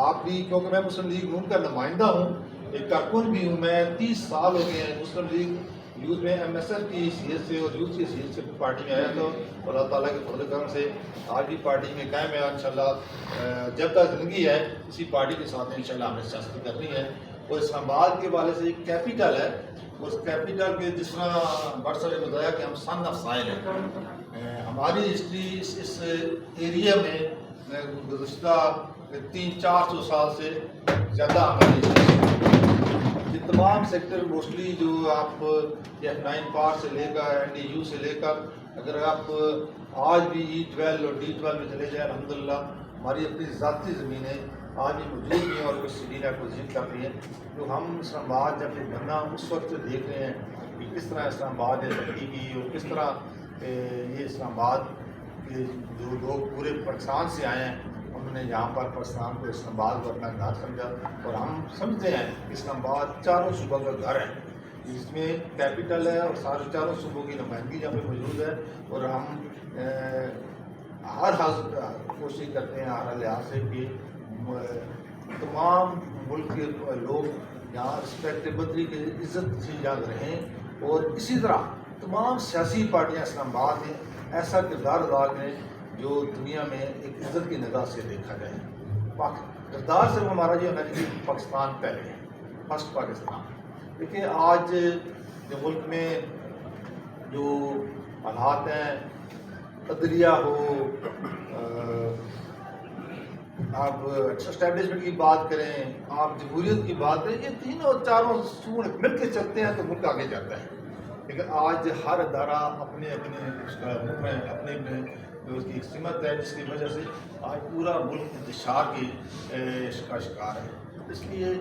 آپ بھی، کیونکہ میں مسلم لیگ نون کا نمائندہ ہوں، ایک کارکن بھی ہوں، میں 30 سال ہو گئے ہیں مسلم لیگ یوتھ میں ایم ایس ایل کی حیثیت سے اور یوتھ کی حیثیت سے پارٹی میں آیا تھا، اور اللہ تعالیٰ کے فضل و کرم سے آج بھی پارٹی میں قائم ہے انشاءاللہ۔ جب تک زندگی ہے اسی پارٹی کے ساتھ انشاءاللہ ہمیں سیاست کرنی ہے، اور اسلام آباد کے والے سے ایک کیپیٹل ہے، اس کیپیٹل کے جس طرح بٹ صاحب نے بتایا کہ ہم سن آف سائل ہیں، ہماری ہسٹری اس ایریا میں گزشتہ 300-400 سال سے زیادہ ہماری یہ تمام سیکٹر موسٹلی جو آپ F9 پار سے لے کر NDU سے لے کر اگر آپ آج بھی E12 اور D12 میں چلے جائیں، الحمدللہ ہماری اپنی ذاتی زمینیں آج بھی موجود بھی ہیں اور کچھ سٹی نیٹ پوزیشن کر رہی ہیں، تو ہم اسلام آباد جب یہ بننا اس وقت سے دیکھ رہے ہیں کہ کس طرح اسلام آباد نے ترقی کی اور کس طرح یہ اسلام آباد کے جو لوگ پورے پاکستان سے آئے ہیں انہوں نے یہاں پر پاکستان کو اسلام آباد کو اپنا گھر سمجھا، اور ہم سمجھتے ہیں کہ اسلام آباد چاروں صوبوں کا گھر ہے، اس میں کیپٹل ہے اور سارے چاروں صوبوں کی نمائندگی یہاں پہ موجود ہے، اور ہم ہر کوشش کرتے ہیں ہر لحاظ سے کہ تمام ملک کے لوگ یہاں رسپیکٹیبلی کی عزت سے یاد رہیں، اور اسی طرح تمام سیاسی پارٹیاں اسلام آباد میں ایسا کردار ادا کریں جو دنیا میں ایک عزت کی نگاہ سے دیکھا جائے۔ کردار صرف ہمارا یہ ہونا چاہیے پاکستان پہلے ہے، فرسٹ پاکستان۔ دیکھیں آج جو ملک میں جو حالات ہیں، عدلیہ ہو، آپ اسٹیبلشمنٹ کی بات کریں، آپ جمہوریت کی بات کریں، یہ تینوں چاروں سور مل کے چلتے ہیں تو ملک آگے جاتا ہے، لیکن آج ہر ادارہ اپنے اپنے اس کا اپنے اپنے جو اس کی ایک سمت ہے، جس کی وجہ سے آج پورا ملک انتشار کی کا شکار ہے۔ اس لیے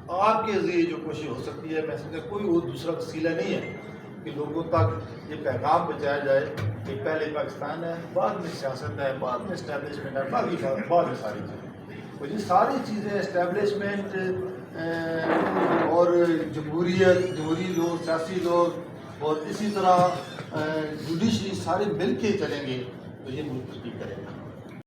آپ کے ذریعے جو کوشش ہو سکتی ہے، میں سمجھتا کوئی وہ دوسرا وسیلہ نہیں ہے کہ لوگوں تک یہ پیغام پہنچایا جائے کہ پہلے پاکستان ہے، بعد میں سیاست ہے، بعد میں اسٹیبلشمنٹ ہے، بعد میں ساری چیزیں، اور یہ ساری چیزیں اسٹیبلشمنٹ اور جمہوری لوگ، سیاسی لوگ اور اسی طرح جوڈیشری سارے مل کے چلیں گے تو یہ ملک ترقی کرے گا۔